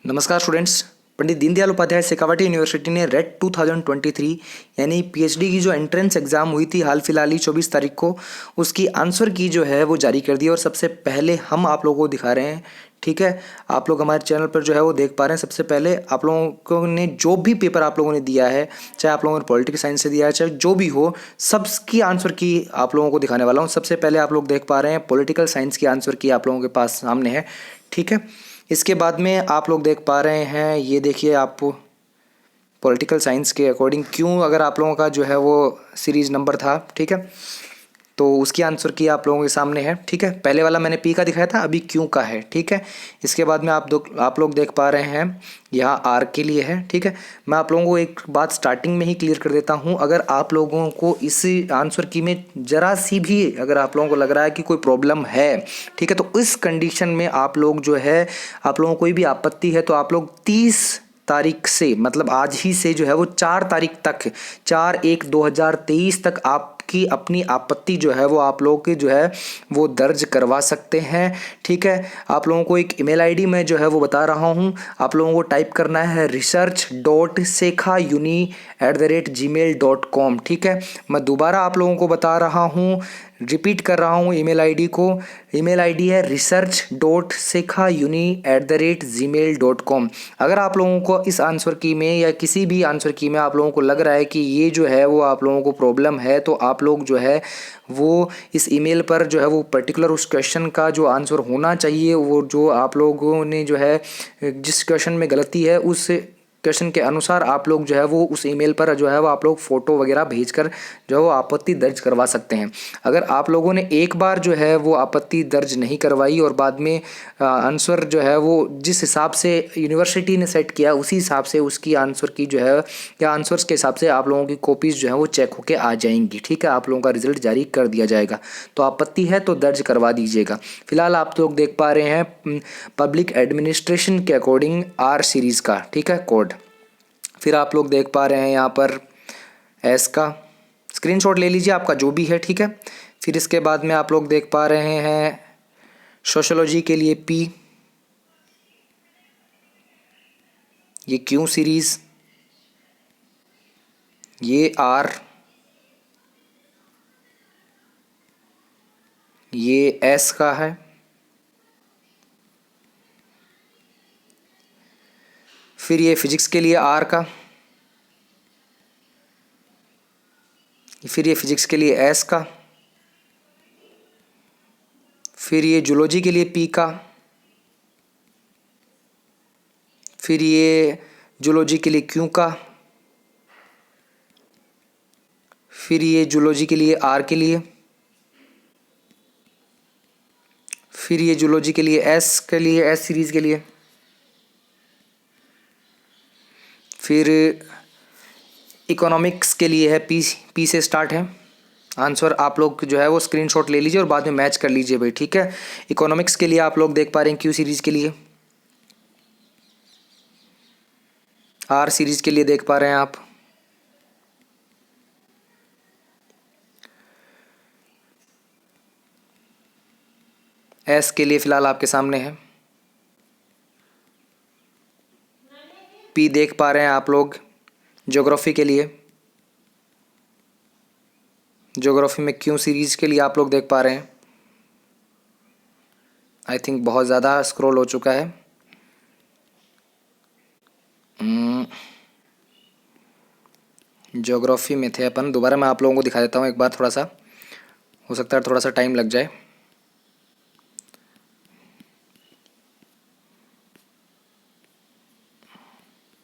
नमस्कार students. Pandit Deendayal Upadhyay Shekhawati university ने rate 2023 यानी पीएचडी की जो एंट्रेंस एग्ज़ाम हुई थी हाल फिलहाल ही 24 तारीख को, उसकी आंसर की जो है वो जारी कर दी और सबसे पहले हम आप लोगों को दिखा रहे हैं। ठीक है, आप लोग हमारे चैनल पर जो है वो देख पा रहे हैं। सबसे पहले आप लोगों ने जो भी पेपर आप लोगों ने दिया है, चाहे आप लोगों ने पॉलिटिकल साइंस से दिया है, चाहे जो भी हो, सबकी आंसर की आप लोगों को दिखाने वाला हूँ। सबसे पहले आप लोग देख पा रहे हैं पॉलिटिकल साइंस की आंसर की आप लोगों के पास सामने है। ठीक है, इसके बाद में आप लोग देख पा रहे हैं, ये देखिए आप पॉलिटिकल साइंस के अकॉर्डिंग क्यों अगर आप लोगों का जो है वो सीरीज नंबर था। ठीक है, तो उसकी आंसर की आप लोगों के सामने है। ठीक है, पहले वाला मैंने पी का दिखाया था, अभी क्यों का है। ठीक है, इसके बाद में आप लोग देख पा रहे हैं यहाँ आर के लिए है। ठीक है, मैं आप लोगों को एक बात स्टार्टिंग में ही क्लियर कर देता हूँ। अगर आप लोगों को इस आंसर की में ज़रा सी भी अगर आप लोगों को लग रहा है कि कोई प्रॉब्लम है, ठीक है, तो इस कंडीशन में आप लोग जो है, आप लोगों को कोई भी आपत्ति है तो आप लोग 30 तारीख से, मतलब आज ही से जो है वो 4 तारीख तक, 4/1/2023 तक आपकी अपनी आपत्ति जो है वो आप लोगों की जो है वो दर्ज करवा सकते हैं। ठीक है, आप लोगों को एक ईमेल आईडी मैं जो है वो बता रहा हूँ। आप लोगों को टाइप करना है research.sekha@gmail.com। ठीक है, मैं दोबारा आप लोगों को बता रहा हूँ, रिपीट कर रहा हूँ ईमेल आईडी को। ईमेल आईडी है research.sekhauni@gmail.com। अगर आप लोगों को इस आंसर की में या किसी भी आंसर की में आप लोगों को लग रहा है कि ये जो है वो आप लोगों को प्रॉब्लम है, तो आप लोग जो है वो इस ईमेल पर जो है वो पर्टिकुलर उस क्वेश्चन का जो आंसर होना चाहिए, वो जो आप लोगों ने जो है जिस क्वेश्चन में गलती है उस क्वेश्चन के अनुसार आप लोग जो है वो उस ईमेल पर जो है वो आप लोग फ़ोटो वगैरह भेजकर जो है वो आपत्ति दर्ज करवा सकते हैं। अगर आप लोगों ने एक बार जो है वो आपत्ति दर्ज नहीं करवाई और बाद में आंसर जो है वो जिस हिसाब से यूनिवर्सिटी ने सेट किया उसी हिसाब से उसकी आंसर की जो है या आंसर्स के हिसाब से आप लोगों की कॉपीज़ जो है वो चेक होके आ जाएंगी। ठीक है, आप लोगों का रिजल्ट जारी कर दिया जाएगा। तो आपत्ति है तो दर्ज करवा दीजिएगा। फिलहाल आप लोग देख पा रहे हैं पब्लिक एडमिनिस्ट्रेशन के अकॉर्डिंग आर सीरीज़ का, ठीक है, कोड। फिर आप लोग देख पा रहे हैं यहाँ पर एस का स्क्रीनशॉट ले लीजिए आपका जो भी है। ठीक है, फिर इसके बाद में आप लोग देख पा रहे हैं सोशोलॉजी के लिए पी, ये क्यू सीरीज़, ये आर, ये एस का है। फिर ये फिजिक्स के लिए आर का, फिर ये फिजिक्स के लिए एस का, फिर ये जूलॉजी के लिए पी का, फिर ये जूलॉजी के लिए क्यू का, फिर ये जूलॉजी के लिए आर के लिए, फिर ये जूलॉजी के लिए एस के लिए, एस सीरीज़ के लिए, फिर इकोनॉमिक्स के लिए है पी, पी से स्टार्ट है। आंसर आप लोग जो है वो स्क्रीनशॉट ले लीजिए और बाद में मैच कर लीजिए भाई। ठीक है, इकोनॉमिक्स के लिए आप लोग देख पा रहे हैं क्यू सीरीज़ के लिए, आर सीरीज़ के लिए देख पा रहे हैं आप, एस के लिए फ़िलहाल आपके सामने है, पी देख पा रहे हैं आप लोग ज्योग्राफी के लिए, ज्योग्राफी में क्यू सीरीज़ के लिए आप लोग देख पा रहे हैं। आई थिंक बहुत ज़्यादा स्क्रॉल हो चुका है। ज्योग्राफी में थे अपन, दोबारा मैं आप लोगों को दिखा देता हूँ एक बार, थोड़ा सा हो सकता है थोड़ा सा टाइम लग जाए।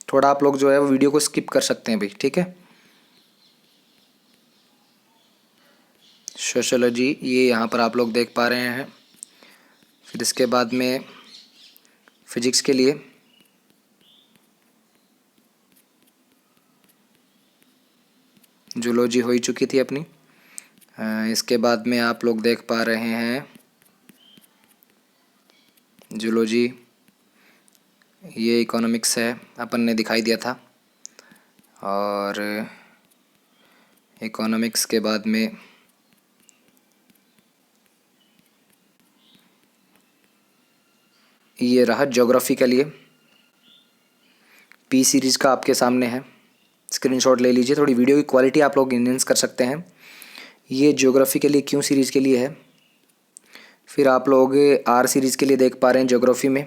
थोड़ा आप लोग जो है वो वीडियो को स्किप कर सकते हैं भाई। ठीक है, सोशोलॉजी ये यहाँ पर आप लोग देख पा रहे हैं। फिर इसके बाद में फिजिक्स के लिए जूलॉजी हो ही चुकी थी अपनी। इसके बाद में आप लोग देख पा रहे हैं जूलॉजी, ये इकोनॉमिक्स है, अपन ने दिखाई दिया था। और इकोनॉमिक्स के बाद में ये रहा ज्योग्राफी के लिए। पी सीरीज़ का आपके सामने है, स्क्रीनशॉट ले लीजिए। थोड़ी वीडियो की क्वालिटी आप लोग इनहेंस कर सकते हैं। ये ज्योग्राफी के लिए क्यू सीरीज़ के लिए है। फिर आप लोग आर सीरीज़ के लिए देख पा रहे हैं ज्योग्राफी में।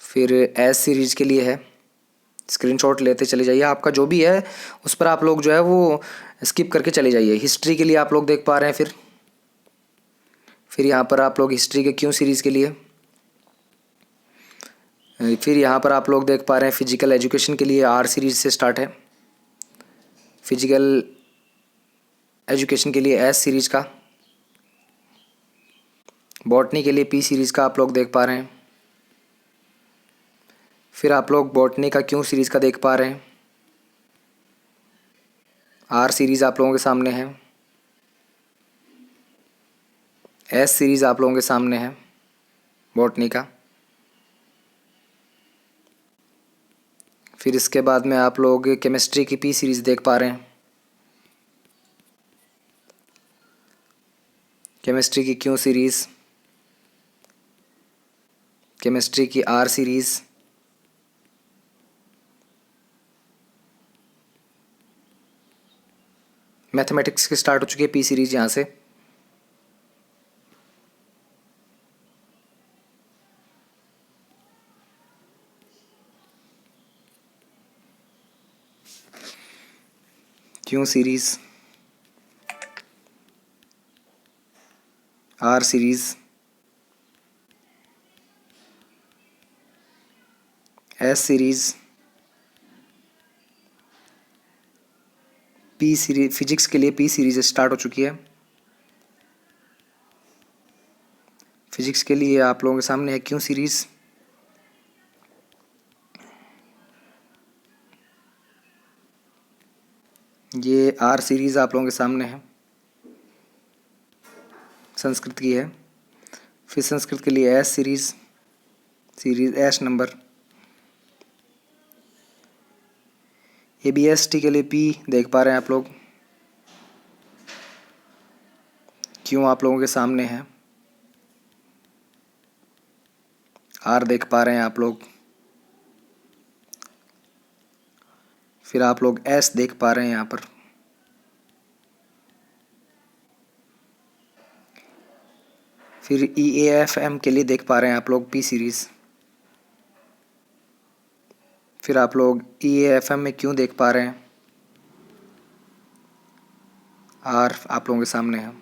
फिर एस सीरीज़ के लिए है, स्क्रीनशॉट लेते चले जाइए। आपका जो भी है उस पर आप लोग जो है वो स्किप करके चले जाइए। हिस्ट्री के लिए आप लोग देख पा रहे हैं। फिर यहाँ पर आप लोग हिस्ट्री के क्यू सीरीज़ के लिए। फिर यहाँ पर आप लोग देख पा रहे हैं फिजिकल एजुकेशन के लिए आर सीरीज़ से स्टार्ट है। फिजिकल एजुकेशन के लिए एस सीरीज़ का। बॉटनी के लिए पी सीरीज़ का आप लोग देख पा रहे हैं। फिर आप लोग बॉटनी का क्यू सीरीज़ का देख पा रहे हैं। आर सीरीज़ आप लोगों के सामने है। एस सीरीज़ आप लोगों के सामने है बॉटनी का। फिर इसके बाद में आप लोग केमिस्ट्री की पी सीरीज़ देख पा रहे हैं। केमिस्ट्री की क्यू सीरीज़, केमिस्ट्री की आर सीरीज़, मैथमेटिक्स की स्टार्ट हो चुकी है पी सीरीज़ यहाँ से। Q series, R series, S series, P series, physics के लिए पी सीरीज़ स्टार्ट हो चुकी है। फिजिक्स के लिए आप लोगों के सामने है क्यू सीरीज़। ये आर सीरीज़ आप लोगों के सामने है, संस्कृत की है। फिर संस्कृत के लिए S series, series S number. A B S T के लिए पी देख पा रहे हैं आप लोग। क्यों आप लोगों के सामने है। आर देख पा रहे हैं आप लोग। फिर आप लोग एस देख पा रहे हैं यहाँ पर। फिर ई ए एफ एम के लिए देख पा रहे हैं आप लोग पी सीरीज़। फिर आप लोग ई ए एफ एम में क्यों देख पा रहे हैं। आर आप लोगों के सामने है।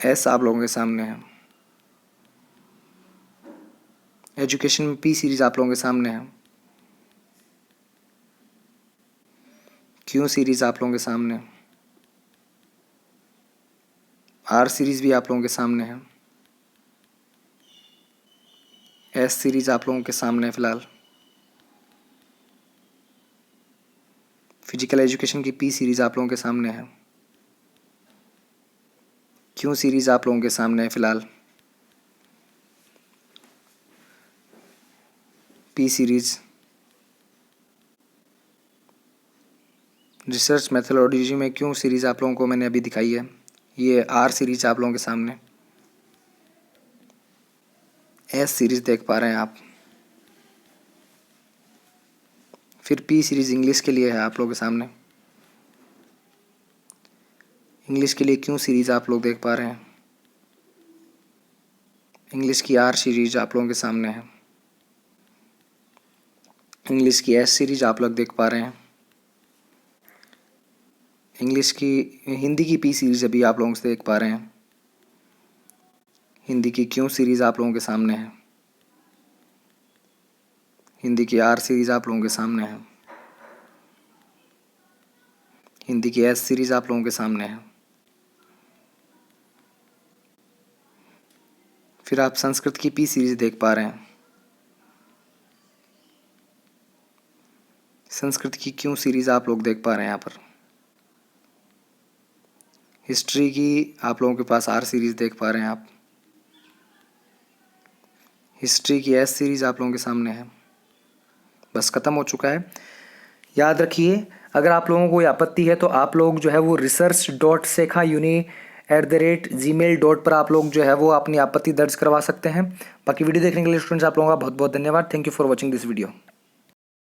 एस आप लोगों के सामने है। एजुकेशन में पी सीरीज़ आप लोगों के सामने है। क्यू सीरीज़ आप लोगों के सामने है। आर सीरीज़ भी आप लोगों के सामने है। एस सीरीज़ आप लोगों के सामने है फ़िलहाल। फिजिकल एजुकेशन की पी सीरीज़ आप लोगों के सामने है। क्यू सीरीज़ आप लोगों के सामने है फ़िलहाल। पी सीरीज़, रिसर्च मैथोलॉजी में क्यों सीरीज़ आप लोगों को मैंने अभी दिखाई है। ये आर सीरीज़ आप लोगों के सामने। एस सीरीज़ देख पा रहे हैं आप। फिर पी सीरीज़ इंग्लिश के लिए है आप लोगों के सामने। इंग्लिश के लिए क्यों सीरीज़ आप लोग देख पा रहे हैं। इंग्लिश की आर सीरीज़ आप लोगों के सामने है। इंग्लिश की एस सीरीज़ आप लोग देख पा रहे हैं। इंग्लिश की हिंदी की पी सीरीज़ अभी आप लोगों से देख पा रहे हैं। हिंदी की क्यों सीरीज़ आप लोगों के सामने है। हिंदी की आर सीरीज़ आप लोगों के सामने है। हिंदी की एस सीरीज़ आप लोगों के सामने है। फिर आप संस्कृत की पी सीरीज़ देख पा रहे हैं। संस्कृत की क्यों सीरीज़ आप लोग देख पा रहे हैं यहाँ पर। हिस्ट्री की आप लोगों के पास आर सीरीज़ देख पा रहे हैं आप। हिस्ट्री की एस सीरीज़ आप लोगों के सामने है। बस ख़त्म हो चुका है। याद रखिए, अगर आप लोगों को कोई आपत्ति है तो आप लोग जो है वो research.sekha uni @gmail.com पर आप लोग जो है वो अपनी आपत्ति दर्ज करवा सकते हैं। बाकी वीडियो देखने के लिए स्टूडेंट्स आप लोगों का बहुत बहुत धन्यवाद। Thank you for watching this video.